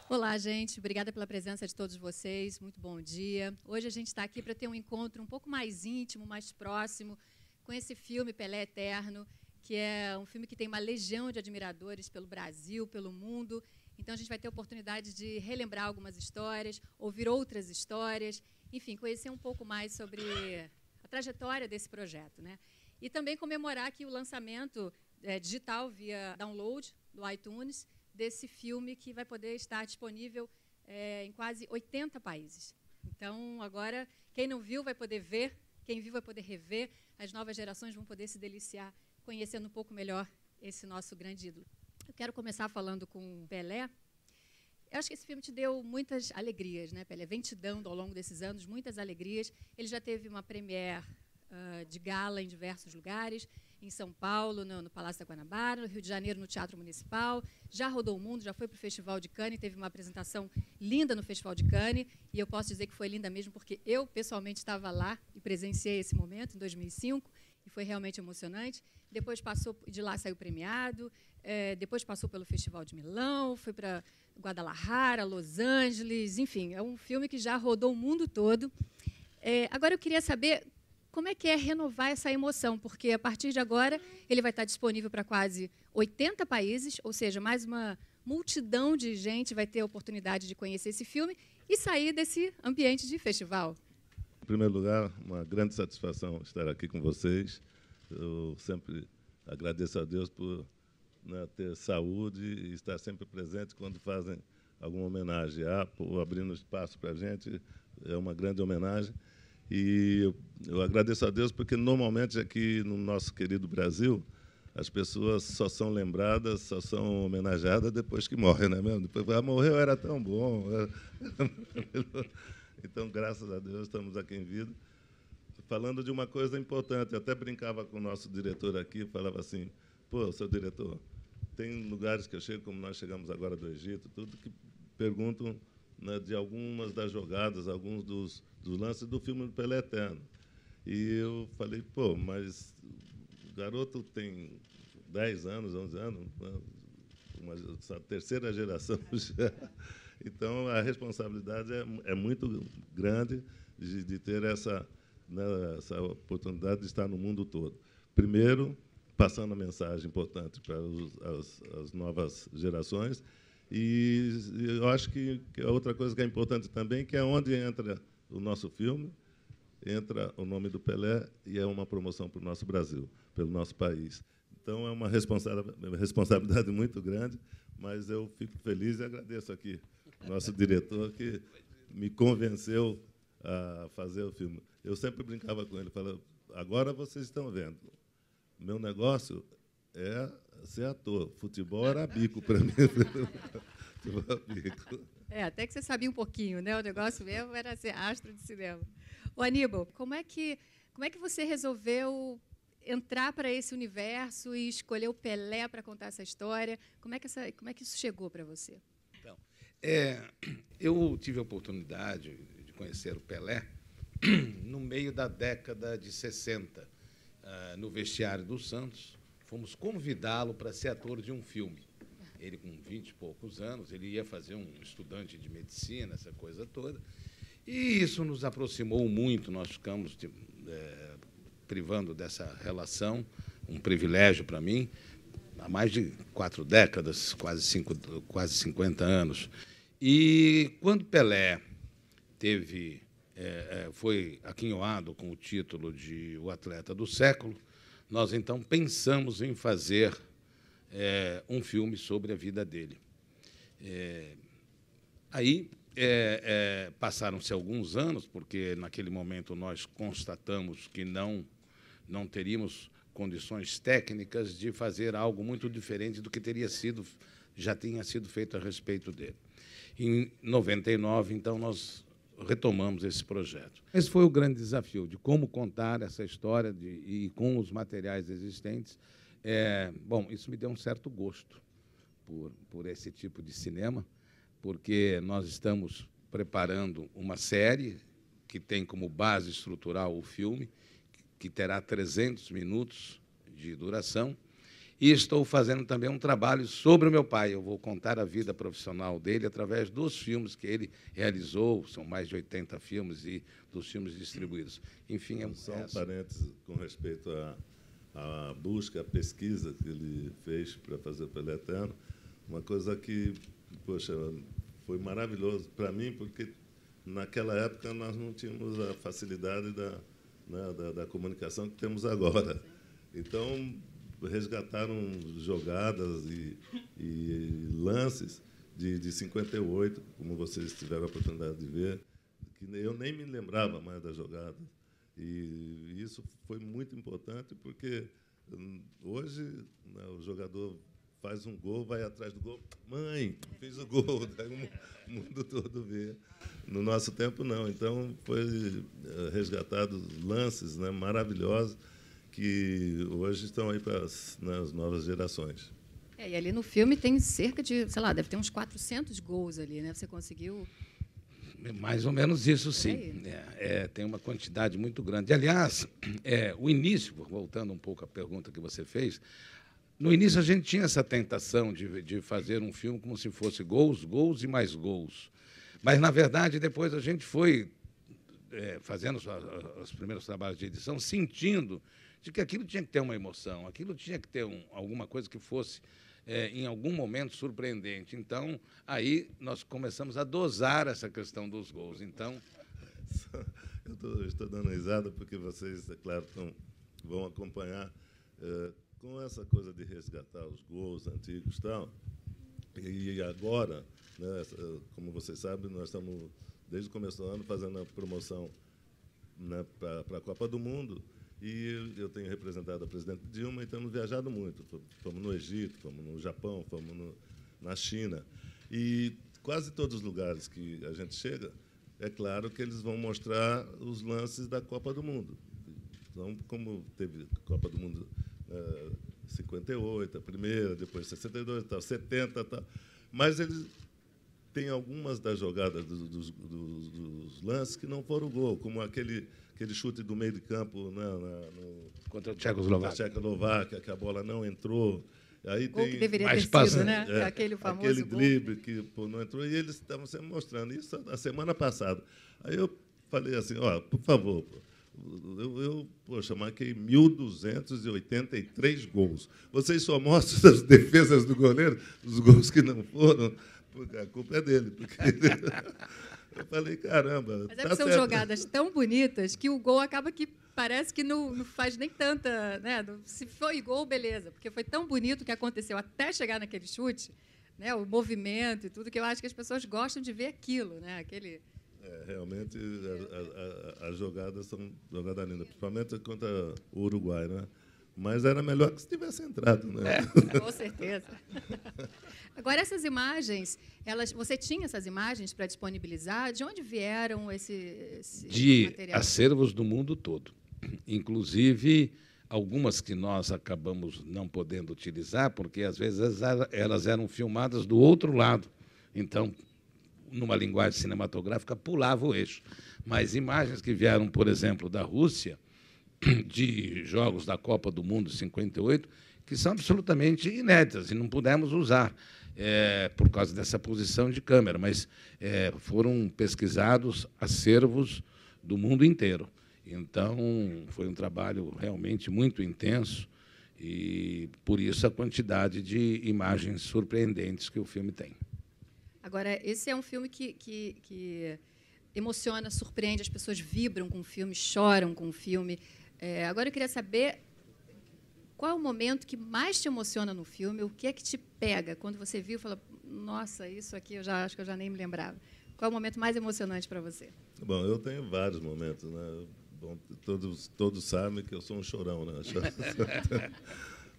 Olá, gente. Obrigada pela presença de todos vocês. Muito bom dia. Hoje a gente está aqui para ter um encontro um pouco mais íntimo, mais próximo, com esse filme Pelé Eterno, que é um filme que tem uma legião de admiradores pelo Brasil, pelo mundo. Então, a gente vai ter a oportunidade de relembrar algumas histórias, ouvir outras histórias, enfim, conhecer um pouco mais sobre a trajetória desse projeto, né? E também comemorar aqui o lançamento digital via download do iTunes, desse filme que vai poder estar disponível em quase 80 países. Então, agora, quem não viu vai poder ver, quem viu vai poder rever, as novas gerações vão poder se deliciar, conhecendo um pouco melhor esse nosso grande ídolo. Eu quero começar falando com Pelé. Eu acho que esse filme te deu muitas alegrias, né, Pelé? Vem te dando, ao longo desses anos, muitas alegrias. Ele já teve uma premiere de gala em diversos lugares, em São Paulo, no Palácio da Guanabara, no Rio de Janeiro, no Teatro Municipal, já rodou o mundo, já foi para o Festival de Cannes, teve uma apresentação linda no Festival de Cannes, e eu posso dizer que foi linda mesmo, porque eu, pessoalmente, estava lá e presenciei esse momento, em 2005, e foi realmente emocionante. Depois passou, de lá saiu premiado, depois passou pelo Festival de Milão, foi para Guadalajara, Los Angeles, enfim, é um filme que já rodou o mundo todo. Agora eu queria saber como é que é renovar essa emoção, porque a partir de agora ele vai estar disponível para quase 80 países, ou seja, mais uma multidão de gente vai ter a oportunidade de conhecer esse filme e sair desse ambiente de festival. Em primeiro lugar, uma grande satisfação estar aqui com vocês. Eu sempre agradeço a Deus por ter saúde e estar sempre presente quando fazem alguma homenagem. Por abrindo espaço para a gente, é uma grande homenagem. E eu agradeço a Deus porque, normalmente, aqui no nosso querido Brasil, as pessoas só são lembradas, só são homenageadas depois que morrem, não é mesmo? Depois, morreu, era tão bom. Então, graças a Deus, estamos aqui em vida. Falando de uma coisa importante, eu até brincava com o nosso diretor aqui, falava assim, pô, seu diretor, tem lugares que eu chego, como nós chegamos agora do Egito, tudo que perguntam, né, de algumas das jogadas, alguns dos lances do filme do Pelé Eterno. E eu falei, pô, mas o garoto tem 10 anos, 11 anos, essa terceira geração já. Então, a responsabilidade é muito grande de ter essa oportunidade de estar no mundo todo. Primeiro, passando a mensagem importante para as novas gerações. E eu acho que a outra coisa que é importante também, que é onde entra o nosso filme, entra o nome do Pelé e é uma promoção para o nosso Brasil, pelo nosso país. Então, é uma responsabilidade muito grande, mas eu fico feliz e agradeço aqui o nosso diretor, que me convenceu a fazer o filme. Eu sempre brincava com ele, falava, agora vocês estão vendo, meu negócio é ser ator. Futebol era bico para mim. Até que você sabia um pouquinho, né? O negócio mesmo era ser astro de cinema. Ô, Aníbal, como é que você resolveu entrar para esse universo e escolher o Pelé para contar essa história? Como é que isso chegou para você? Então, eu tive a oportunidade de conhecer o Pelé no meio da década de 60, no vestiário do Santos. Fomos convidá-lo para ser ator de um filme. Ele, com 20 e poucos anos, ele ia fazer um estudante de medicina, essa coisa toda. E isso nos aproximou muito, nós ficamos privando dessa relação, um privilégio para mim, há mais de 4 décadas, quase 50 anos. E quando Pelé foi aquinhoado com o título de o atleta do século, nós, então, pensamos em fazer um filme sobre a vida dele. Aí passaram-se alguns anos, porque, naquele momento, nós constatamos que não teríamos condições técnicas de fazer algo muito diferente do que já tinha sido feito a respeito dele. Em 99, então, nós retomamos esse projeto. Esse foi o grande desafio, de como contar essa história e com os materiais existentes. Bom, isso me deu um certo gosto por esse tipo de cinema, porque nós estamos preparando uma série que tem como base estrutural o filme, que terá 300 minutos de duração, e estou fazendo também um trabalho sobre o meu pai. Eu vou contar a vida profissional dele através dos filmes que ele realizou, são mais de 80 filmes, e dos filmes distribuídos. Enfim, só um parênteses com respeito à busca, à pesquisa que ele fez para fazer o Pelé Eterno, uma coisa que, poxa, foi maravilhoso para mim, porque naquela época nós não tínhamos a facilidade da comunicação que temos agora. Então, resgataram jogadas e lances de 58, como vocês tiveram a oportunidade de ver, que eu nem me lembrava mais das jogadas. E isso foi muito importante, porque hoje, né, o jogador faz um gol, vai atrás do gol, mãe, fiz o gol, daí o mundo todo vê. No nosso tempo, não. Então, foi resgatado lances, né, maravilhosos, que hoje estão aí para as novas gerações. E ali no filme tem cerca de, sei lá, deve ter uns 400 gols ali, né? Você conseguiu... Mais ou menos isso, sim. Tem uma quantidade muito grande. Aliás, o início, voltando um pouco à pergunta que você fez, no início a gente tinha essa tentação de fazer um filme como se fosse gols, gols e mais gols. Mas, na verdade, depois a gente foi fazendo os primeiros trabalhos de edição, sentindo de que aquilo tinha que ter uma emoção, aquilo tinha que ter alguma coisa que fosse, em algum momento, surpreendente. Então, aí nós começamos a dosar essa questão dos gols. Então, eu estou dando risada porque vocês, é claro, vão acompanhar com essa coisa de resgatar os gols antigos e tal. E agora, né, como vocês sabem, nós estamos, desde o começo do ano, fazendo a promoção, né, para a Copa do Mundo. E eu tenho representado a presidente Dilma e temos viajado muito. Fomos no Egito, fomos no Japão, fomos na China. E quase todos os lugares que a gente chega, é claro que eles vão mostrar os lances da Copa do Mundo. Então, como teve a Copa do Mundo 58, a primeira, depois 62, tal, 70, tal. Mas eles têm algumas das jogadas dos lances que não foram gol, como aquele chute do meio de campo, né, contra a Tchecoslováquia, que a bola não entrou. Aí gol tem que deveria ter sido, né? Aquele famoso aquele gol. drible que não entrou, e eles estavam sempre mostrando isso a semana passada. Aí eu falei assim, por favor, eu marquei 1.283 gols. Vocês só mostram as defesas do goleiro, os gols que não foram, porque a culpa é dele. Porque... Eu falei, caramba. Mas são jogadas tão bonitas que o gol acaba que parece que não faz nem tanta... Né? Se foi gol, beleza, porque foi tão bonito o que aconteceu até chegar naquele chute, né? O movimento e tudo, que eu acho que as pessoas gostam de ver aquilo. Né? Realmente, as jogadas são jogadas lindas, principalmente contra o Uruguai. Né? Mas era melhor que se tivesse entrado. Né? Com certeza. Agora, essas imagens, você tinha essas imagens para disponibilizar? De onde vieram esse material? De acervos do mundo todo. Inclusive, algumas que nós acabamos não podendo utilizar, porque, às vezes, elas eram filmadas do outro lado. Então, numa linguagem cinematográfica, pulava o eixo. Mas imagens que vieram, por exemplo, da Rússia, de jogos da Copa do Mundo de 58, que são absolutamente inéditas e não pudemos usar por causa dessa posição de câmera, mas foram pesquisados acervos do mundo inteiro. Então, foi um trabalho realmente muito intenso e, por isso, a quantidade de imagens surpreendentes que o filme tem. Agora, esse é um filme que emociona, surpreende, as pessoas vibram com o filme, choram com o filme. Agora, eu queria saber qual é o momento que mais te emociona no filme, o que é que te pega quando você viu e fala, nossa, isso aqui eu acho que eu já nem me lembrava. Qual é o momento mais emocionante para você? Bom, eu tenho vários momentos, né? Bom, todos sabem que eu sou um chorão, né?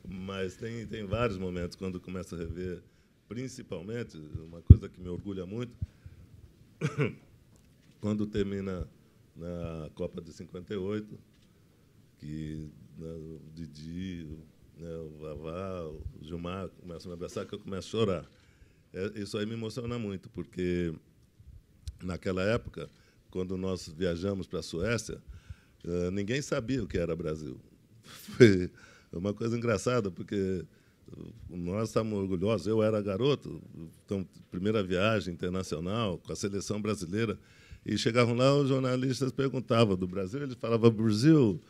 Mas tem vários momentos quando começo a rever, principalmente, uma coisa que me orgulha muito, quando termina na Copa de 58, que o Didi, o Vavá, o Gilmar começam a me abraçar, que eu começo a chorar. Isso aí me emociona muito, porque, naquela época, quando nós viajamos para a Suécia, ninguém sabia o que era Brasil. Foi uma coisa engraçada, porque nós estávamos orgulhosos. Eu era garoto, então, primeira viagem internacional com a seleção brasileira. E chegavam lá, os jornalistas perguntavam do Brasil, eles falavam Brasil,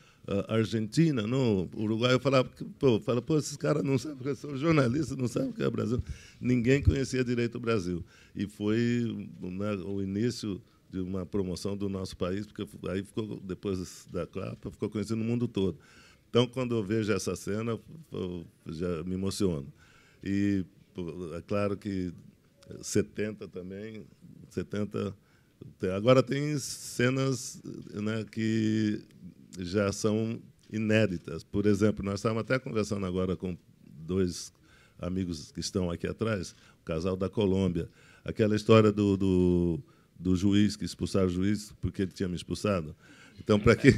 Argentina, não, Uruguai. Eu falava, pô, esses caras não sabem, porque são jornalistas, não sabem o que é Brasil. Ninguém conhecia direito o Brasil. E foi, né, o início de uma promoção do nosso país, porque aí ficou, depois da Copa, ficou conhecido no mundo todo. Então, quando eu vejo essa cena, eu já me emociono. E é claro que 70 também, 70. Agora tem cenas, né, que já são inéditas. Por exemplo, nós estávamos até conversando agora com 2 amigos que estão aqui atrás, o casal da Colômbia. Aquela história do juiz, que expulsaram o juiz porque ele tinha me expulsado. Então, para quem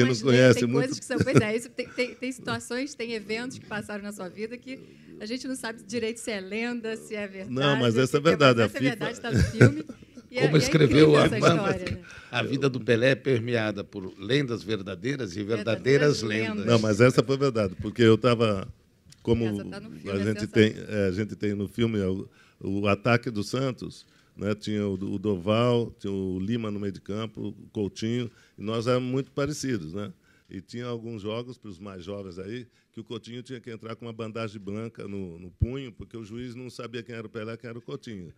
não conhece... Tem muito... coisas que são... Pois é, isso, tem situações, tem eventos que passaram na sua vida que a gente não sabe direito se é lenda, se é verdade. Não, mas essa é verdade. Essa é verdade, está no filme. Como escreveu a essa história, né? A vida do Pelé é permeada por lendas verdadeiras e verdadeiras lendas. Não, mas essa foi verdade, porque eu estava... Como tá no filme, a gente tem no filme o ataque do Santos, né? Tinha o Doval, tinha o Lima no meio de campo, o Coutinho, e nós éramos muito parecidos, né? E tinha alguns jogos, para os mais jovens aí, que o Coutinho tinha que entrar com uma bandagem branca no punho, porque o juiz não sabia quem era o Pelé, quem era o Coutinho.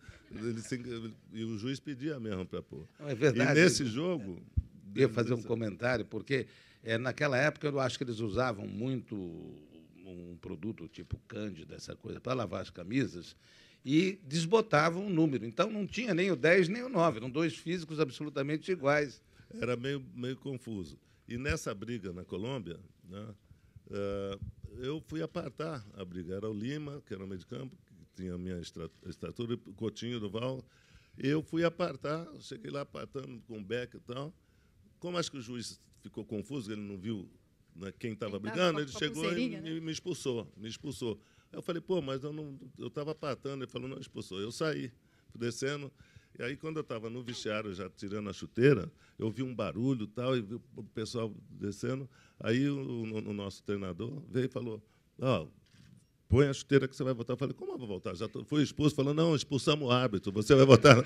E o juiz pedia mesmo para pôr. Não, é verdade. E nesse jogo... Eu ia fazer um comentário, porque naquela época eu acho que eles usavam muito um produto tipo Cândida, essa coisa, para lavar as camisas, e desbotavam o número. Então, não tinha nem o 10 nem o 9, eram 2 físicos absolutamente iguais. Era meio confuso. E nessa briga na Colômbia, né, eu fui apartar a briga. Era o Lima, que era o meio de campo, que tinha a minha estatura, o Coutinho, do Val. Eu fui apartar, cheguei lá apartando com o Beck e tal. Como acho que o juiz ficou confuso, ele não viu, né, quem estava brigando, ele chegou e me expulsou. Aí eu falei, pô, mas eu estava apartando. Ele falou, não, expulsou. Eu saí, fui descendo. E aí, quando eu estava no vestiário, já tirando a chuteira, eu vi um barulho e tal, e vi o pessoal descendo. Aí o nosso treinador veio e falou, põe a chuteira que você vai voltar. Eu falei, como eu vou voltar? Já fui expulso. Falou, não, expulsamos o árbitro, você vai voltar.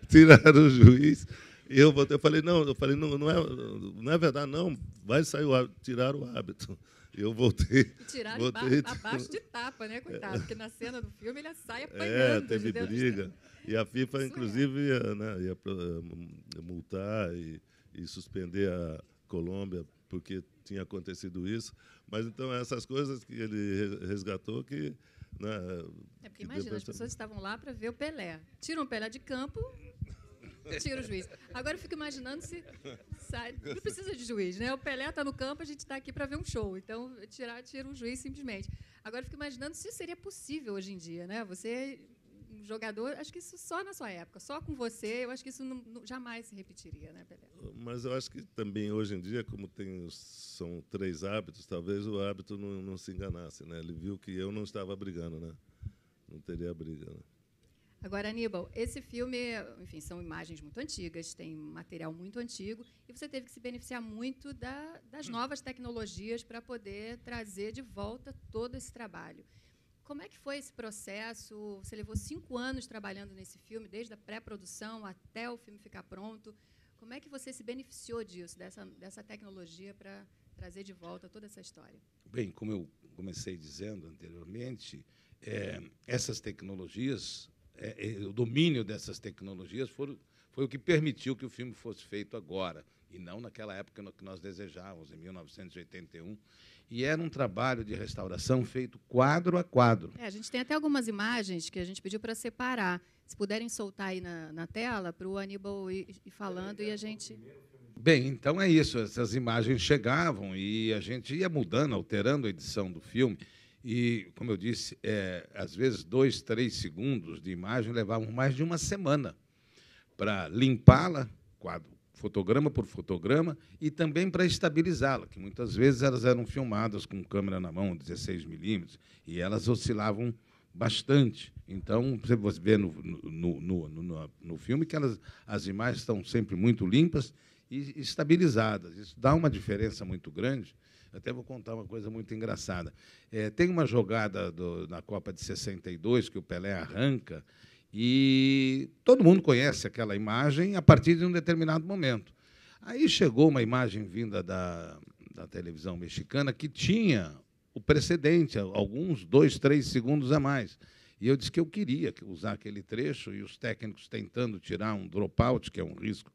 Tiraram o juiz. E eu voltei. Eu falei, não, não é verdade, não. Vai sair o árbitro. Tiraram o árbitro. Eu voltei. Tiraram abaixo de tapa, né, coitado? Porque na cena do filme ele sai apanhando. Teve briga. E a FIFA, inclusive, ia multar e suspender a Colômbia porque tinha acontecido isso. Mas, então, essas coisas que ele resgatou que... Né, porque imagina, as pessoas estavam lá para ver o Pelé. Tiram o Pelé de campo, tira o juiz. Agora eu fico imaginando se sai... Não precisa de juiz, né? O Pelé está no campo, a gente está aqui para ver um show. Então, tira o juiz simplesmente. Agora eu fico imaginando se seria possível hoje em dia, né? Você... jogador, acho que isso só na sua época, só com você, eu acho que isso jamais se repetiria, né, Pelé? Mas eu acho que também hoje em dia, como são 3 árbitros, talvez o árbitro não se enganasse, né? Ele viu que eu não estava brigando, né? Não teria briga, né? Agora, Aníbal, esse filme, enfim, são imagens muito antigas, tem material muito antigo, e você teve que se beneficiar muito das novas tecnologias para poder trazer de volta todo esse trabalho. Como é que foi esse processo? Você levou 5 anos trabalhando nesse filme, desde a pré-produção até o filme ficar pronto. Como é que você se beneficiou disso, dessa tecnologia, para trazer de volta toda essa história? Bem, como eu comecei dizendo anteriormente, essas tecnologias, o domínio dessas tecnologias foi o que permitiu que o filme fosse feito agora, e não naquela época que nós desejávamos, em 1981. E era um trabalho de restauração feito quadro a quadro. A gente tem até algumas imagens que a gente pediu para separar. Se puderem soltar aí na tela, para o Aníbal ir falando e a gente... Bem, então é isso. Essas imagens chegavam e a gente ia mudando, alterando a edição do filme. E, como eu disse, às vezes 2, 3 segundos de imagem levavam mais de uma semana para limpá-la, fotograma por fotograma, e também para estabilizá-la, que muitas vezes elas eram filmadas com câmera na mão, 16 milímetros, e elas oscilavam bastante. Então, você vê no filme que as imagens estão sempre muito limpas e estabilizadas. Isso dá uma diferença muito grande, Até vou contar uma coisa muito engraçada. Tem uma jogada na Copa de 62 que o Pelé arranca e todo mundo conhece aquela imagem a partir de um determinado momento. Aí chegou uma imagem vinda da televisão mexicana que tinha o precedente, alguns 2, 3 segundos a mais. E eu disse que eu queria usar aquele trecho, e os técnicos tentando tirar um dropout, que é um risco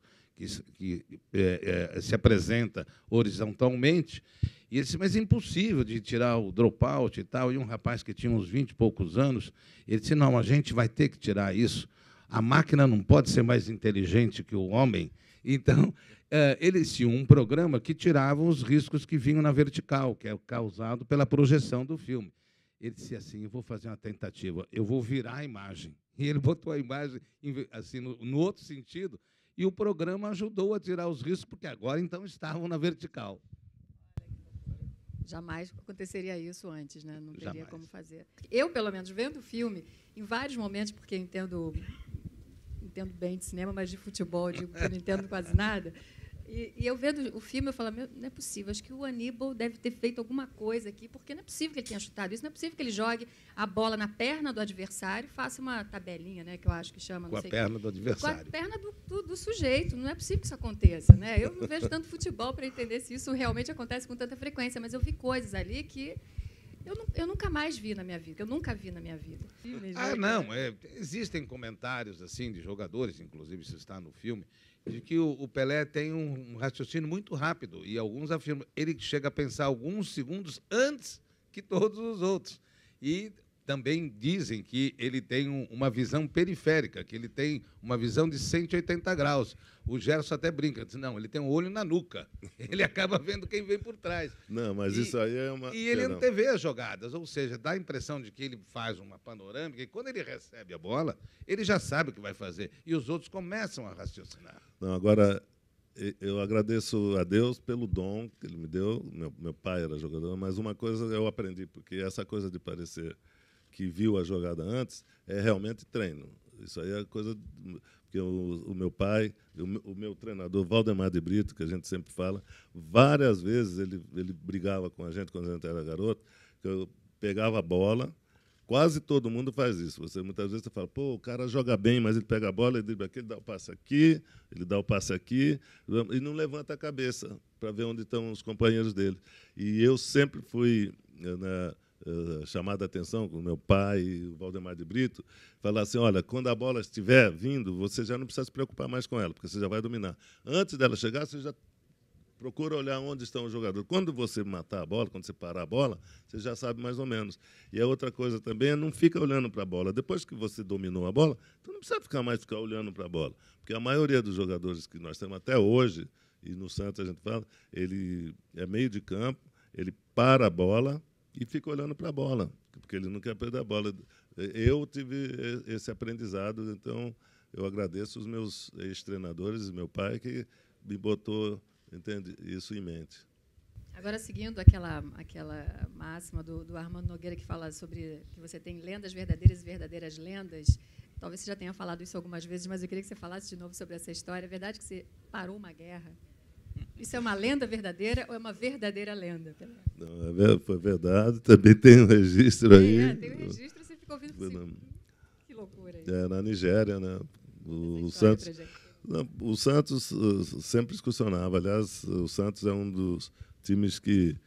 que se apresenta horizontalmente. E ele disse, mas é impossível de tirar o dropout e tal. E um rapaz que tinha uns 20 e poucos anos, ele disse, não, a gente vai ter que tirar isso. A máquina não pode ser mais inteligente que o homem. Então, eles tinham um programa que tirava os riscos que vinham na vertical, que é causado pela projeção do filme. Ele disse assim, eu vou fazer uma tentativa, eu vou virar a imagem. E ele botou a imagem assim, no outro sentido, e o programa ajudou a tirar os riscos, porque agora, então, estavam na vertical. Jamais aconteceria isso antes, né? Não teria Jamais. como fazer. Eu, pelo menos, vendo o filme, em vários momentos, porque eu entendo bem de cinema, mas de futebol eu não entendo quase nada. E eu vendo o filme, eu falo, não é possível, acho que o Aníbal deve ter feito alguma coisa aqui, porque não é possível que ele tenha chutado isso, não é possível que ele jogue a bola na perna do adversário e faça uma tabelinha, né, que eu acho que chama. Com a perna do adversário. Com a perna do sujeito. Não é possível que isso aconteça. Né? Eu não vejo tanto futebol para entender se isso realmente acontece com tanta frequência, mas eu vi coisas ali que eu nunca mais vi na minha vida, eu nunca vi na minha vida. Não, existem comentários assim de jogadores, inclusive isso está no filme, de que o Pelé tem um raciocínio muito rápido, e alguns afirmam ele chega a pensar alguns segundos antes que todos os outros. E também dizem que ele tem uma visão periférica, que ele tem uma visão de 180 graus. O Gerson até brinca, diz, não, ele tem um olho na nuca, ele acaba vendo quem vem por trás. Não, mas isso aí é uma... E ele antevê as jogadas, ou seja, dá a impressão de que ele faz uma panorâmica, e quando ele recebe a bola, ele já sabe o que vai fazer, e os outros começam a raciocinar. Não, agora, eu agradeço a Deus pelo dom que ele me deu. Meu pai era jogador, mas uma coisa eu aprendi, porque essa coisa de parecer que viu a jogada antes é realmente treino. Isso aí é coisa... Porque o meu pai, o meu treinador, Valdemar de Brito, que a gente sempre fala, várias vezes ele brigava com a gente quando a gente era garoto, que eu pegava a bola. Quase todo mundo faz isso. Muitas vezes você fala, pô, o cara joga bem, mas ele pega a bola, ele dribla aqui, ele dá o passe aqui, ele dá o passe aqui, e não levanta a cabeça para ver onde estão os companheiros dele. E eu sempre fui chamado a atenção com o meu pai e o Valdemar de Brito, falar assim, olha, quando a bola estiver vindo, você já não precisa se preocupar mais com ela, porque você já vai dominar. Antes dela chegar, você já procura olhar onde estão os jogadores. Quando você matar a bola, quando você parar a bola, você já sabe mais ou menos. E a outra coisa também é não fica olhando para a bola. Depois que você dominou a bola, tu não precisa ficar olhando para a bola. Porque a maioria dos jogadores que nós temos até hoje, e no Santos a gente fala, ele é meio de campo, ele para a bola e fica olhando para a bola, porque ele não quer perder a bola. Eu tive esse aprendizado, então eu agradeço os meus ex-treinadores e meu pai que me botou, entende, isso em mente. Agora, seguindo aquela máxima do Armando Nogueira, que fala sobre que você tem lendas verdadeiras e verdadeiras lendas, talvez você já tenha falado isso algumas vezes, mas eu queria que você falasse de novo sobre essa história. É verdade que você parou uma guerra? Isso é uma lenda verdadeira ou é uma verdadeira lenda? Não, foi verdade, também tem um registro aí. Tem um registro, você fica ouvindo assim, que loucura. Aí. Na Nigéria, né? O Santos sempre excursionava. Aliás, o Santos é um dos times que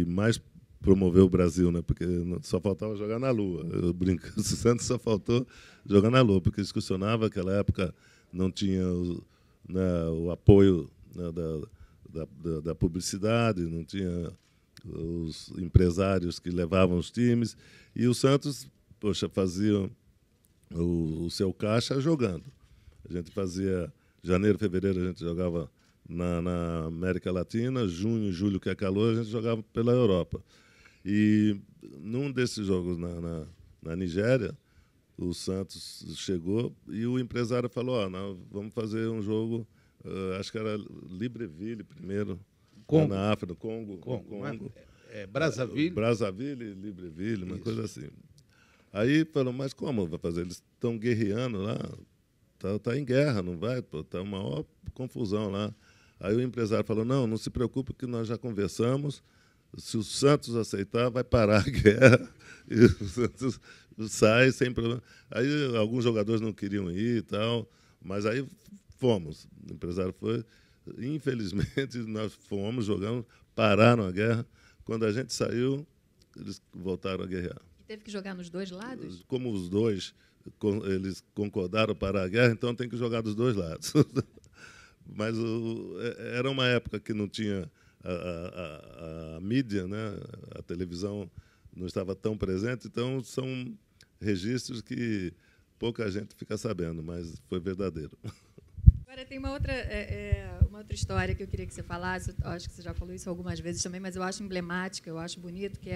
mais promoveu o Brasil, né? Porque só faltava jogar na Lua. Eu brinco, o Santos só faltou jogar na Lua, porque excursionava, naquela época não tinha o apoio da publicidade, não tinha os empresários que levavam os times, e o Santos, poxa, fazia o seu caixa jogando. A gente fazia janeiro, fevereiro, a gente jogava na América Latina, junho, julho, que é calor, a gente jogava pela Europa. E num desses jogos na Nigéria, o Santos chegou e o empresário falou, nós vamos fazer um jogo, acho que era Libreville primeiro, na África, Congo. Brazzaville. Brazzaville, Libreville, uma coisa assim. Aí falou, mas como vai fazer? Eles estão guerreando lá, tá em guerra, não vai? Está uma maior confusão lá. Aí o empresário falou, não se preocupe que nós já conversamos, se o Santos aceitar, vai parar a guerra, e o Santos sai sem problema. Aí alguns jogadores não queriam ir e tal, mas aí fomos. O empresário foi. Infelizmente, nós fomos, jogamos, pararam a guerra. Quando a gente saiu, eles voltaram a guerrear. E teve que jogar nos dois lados? Como os dois eles concordaram para a guerra, então tem que jogar dos dois lados. Mas era uma época que não tinha a mídia, né? A televisão não estava tão presente, então são registros que pouca gente fica sabendo, mas foi verdadeiro. Agora, tem uma outra história que eu queria que você falasse, eu acho que você já falou isso algumas vezes também, mas eu acho emblemática, eu acho bonito, que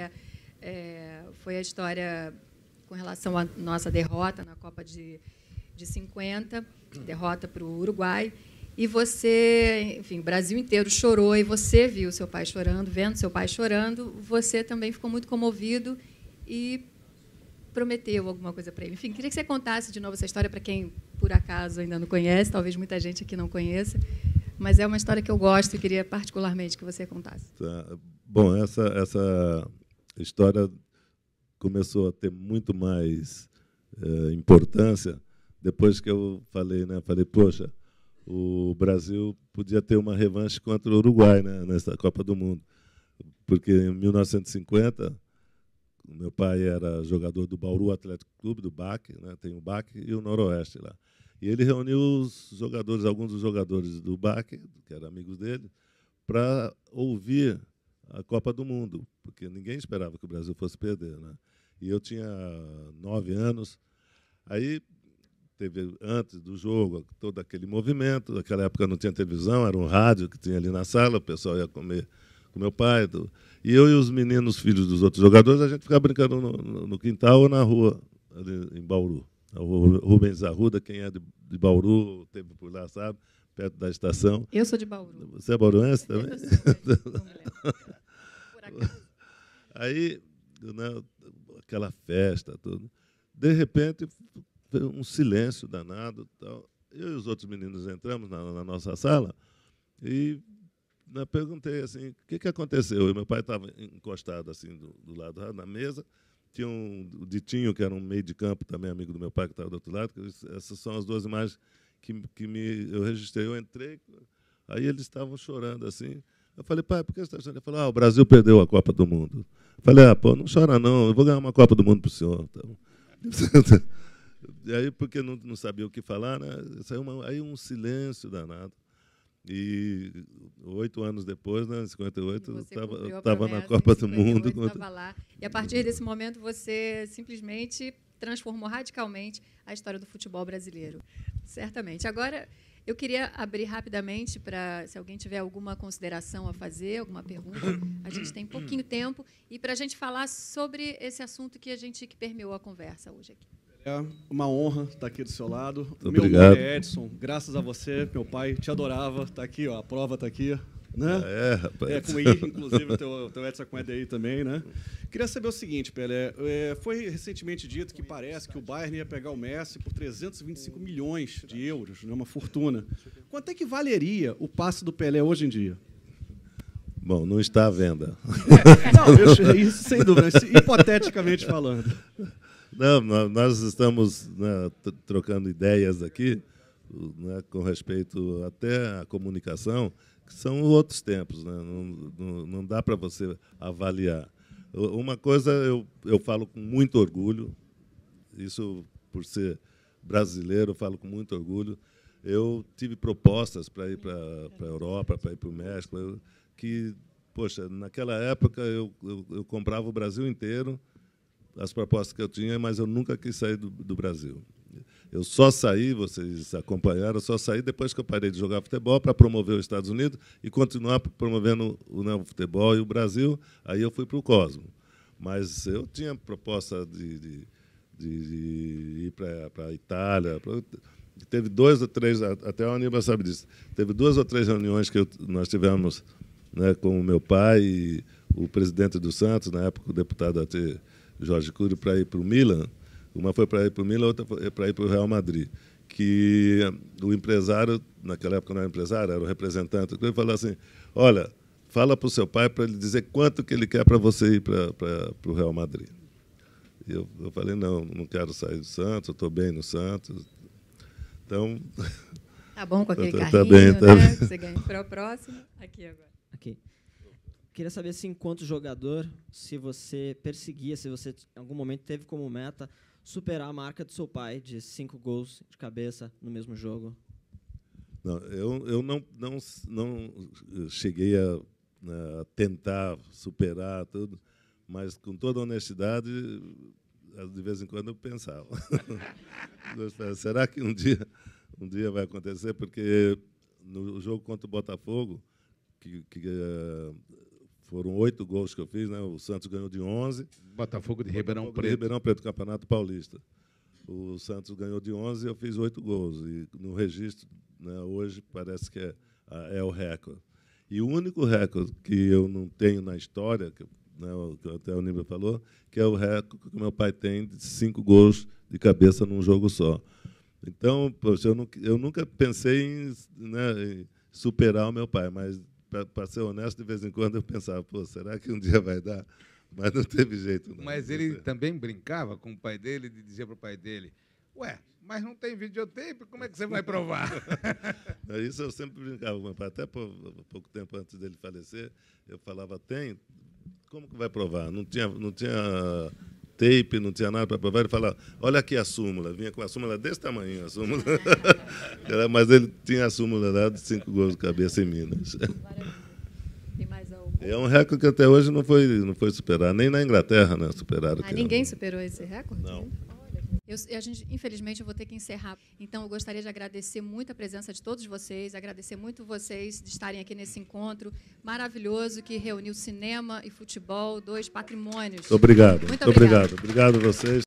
foi a história com relação à nossa derrota na Copa de 50, derrota para o Uruguai, e você, enfim, o Brasil inteiro chorou, e você viu seu pai chorando, vendo seu pai chorando, você também ficou muito comovido e prometeu alguma coisa para ele. Enfim, queria que você contasse de novo essa história para quem, por acaso, ainda não conhece, talvez muita gente aqui não conheça, mas é uma história que eu gosto e queria particularmente que você contasse. Tá. Bom, essa história começou a ter muito mais importância depois que eu falei, né? Falei, poxa, o Brasil podia ter uma revanche contra o Uruguai, né, nessa Copa do Mundo, porque em 1950 o meu pai era jogador do Bauru Atlético Clube, do BAC, né, tem o BAC e o Noroeste lá. E ele reuniu os jogadores, alguns dos jogadores do BAC, que eram amigos dele, para ouvir a Copa do Mundo, porque ninguém esperava que o Brasil fosse perder, né? E eu tinha 9 anos. Aí teve, antes do jogo, todo aquele movimento. Naquela época não tinha televisão, era um rádio que tinha ali na sala, o pessoal ia comer com meu pai. E eu e os meninos, filhos dos outros jogadores, a gente ficava brincando no quintal ou na rua, ali em Bauru. A rua Rubens Arruda, quem é de Bauru, teve por lá, sabe? Perto da estação. Eu sou de Bauru. Você é bauruense também? Eu sou, não me lembro. Por acaso. Aí, né, aquela festa, tudo. De repente, um silêncio danado. Tal. Eu e os outros meninos entramos na nossa sala e perguntei assim, o que aconteceu? E meu pai estava encostado assim do lado na mesa. Tinha o Ditinho, que era um meio de campo, também amigo do meu pai, que estava do outro lado. Essas são as duas imagens que eu registrei. Eu entrei, aí eles estavam chorando assim. Eu falei, pai, por que você está chorando? Ele falou, o Brasil perdeu a Copa do Mundo. Eu falei, pô, não chora não, eu vou ganhar uma Copa do Mundo para o senhor. Então, e aí, porque não sabia o que falar, né? Saiu aí um silêncio danado. E 8 anos depois, né, em 58, eu estava na Copa do Mundo. Estava lá. E, a partir desse momento, você simplesmente transformou radicalmente a história do futebol brasileiro. Certamente. Agora, eu queria abrir rapidamente para, se alguém tiver alguma consideração a fazer, alguma pergunta. A gente tem pouquinho tempo. E para a gente falar sobre esse assunto que permeou a conversa hoje aqui. É uma honra estar aqui do seu lado. Muito meu obrigado. nome é Edson, graças a você, meu pai te adorava, está aqui, ó, a prova está aqui, né? Rapaz. Com I, inclusive, o teu Edson é com EDI também, né? Queria saber o seguinte, Pelé, foi recentemente dito que parece que o Bayern ia pegar o Messi por 325 milhões de euros, né, uma fortuna. Quanto é que valeria o passe do Pelé hoje em dia? Bom, não está à venda. Não, isso sem dúvida, hipoteticamente falando. Não, nós estamos, né, trocando ideias aqui, né, com respeito até à comunicação, que são outros tempos, né? Não dá para você avaliar. Uma coisa eu falo com muito orgulho, isso por ser brasileiro, eu falo com muito orgulho. Eu tive propostas para ir para a Europa, para ir para o México, que, poxa, naquela época eu comprava o Brasil inteiro, as propostas que eu tinha, mas eu nunca quis sair do Brasil. Eu só saí, vocês acompanharam, eu só saí depois que eu parei de jogar futebol para promover os Estados Unidos e continuar promovendo o futebol e o Brasil. Aí eu fui para o Cosmo. Mas eu tinha proposta de ir para a Itália. Teve 2 ou 3, até o Aníbal sabe disso, teve 2 ou 3 reuniões que nós tivemos, né, com o meu pai e o presidente do Santos, na época o deputado até Jorge Cury, para ir para o Milan. Uma foi para ir para o Milan, outra foi para ir para o Real Madrid. Que o empresário, naquela época não era empresário, era o representante, ele falou assim, olha, fala para o seu pai para ele dizer quanto que ele quer para você ir para o Real Madrid. E eu falei, não quero sair do Santos, eu estou bem no Santos. Então... Tá bom com aquele carrinho, tá bem. Né? Você ganha para o próximo. Aqui agora. Aqui. Queria saber se, enquanto jogador, se você perseguia, se você, em algum momento, teve como meta superar a marca do seu pai de 5 gols de cabeça no mesmo jogo. Não, eu não cheguei a tentar superar tudo, mas, com toda honestidade, de vez em quando eu pensava. Será que um dia vai acontecer? Porque no jogo contra o Botafogo, que foram 8 gols que eu fiz, né? O Santos ganhou de 11. Botafogo de Ribeirão Preto. Ribeirão Preto, Campeonato Paulista. O Santos ganhou de 11 e eu fiz 8 gols. E no registro, né, hoje, parece que é o recorde. E o único recorde que eu não tenho na história, que até o Níbel falou, que é o recorde que meu pai tem de 5 gols de cabeça num jogo só. Então, poxa, eu nunca pensei em superar o meu pai, mas, para ser honesto, de vez em quando eu pensava, será que um dia vai dar? Mas não teve jeito. Não. Mas ele também brincava com o pai dele e dizia para o pai dele, mas não tem videotape, como é que você vai provar? Isso eu sempre brincava com o meu pai. Até pouco tempo antes dele falecer, eu falava, como que vai provar? Não tinha tape, não tinha nada para provar. Ele falava, olha aqui a súmula. Vinha com a súmula desse tamanho, a súmula. Mas ele tinha a súmula lá de 5 gols de cabeça em Minas. Tem mais algum? É um recorde que até hoje não foi superado. Nem na Inglaterra, né, superaram. Ninguém superou esse recorde? Não. Infelizmente, eu vou ter que encerrar. Então, eu gostaria de agradecer muito a presença de todos vocês, agradecer muito vocês de estarem aqui nesse encontro maravilhoso que reuniu cinema e futebol, 2 patrimônios. Obrigado. Muito obrigado. Obrigado a vocês.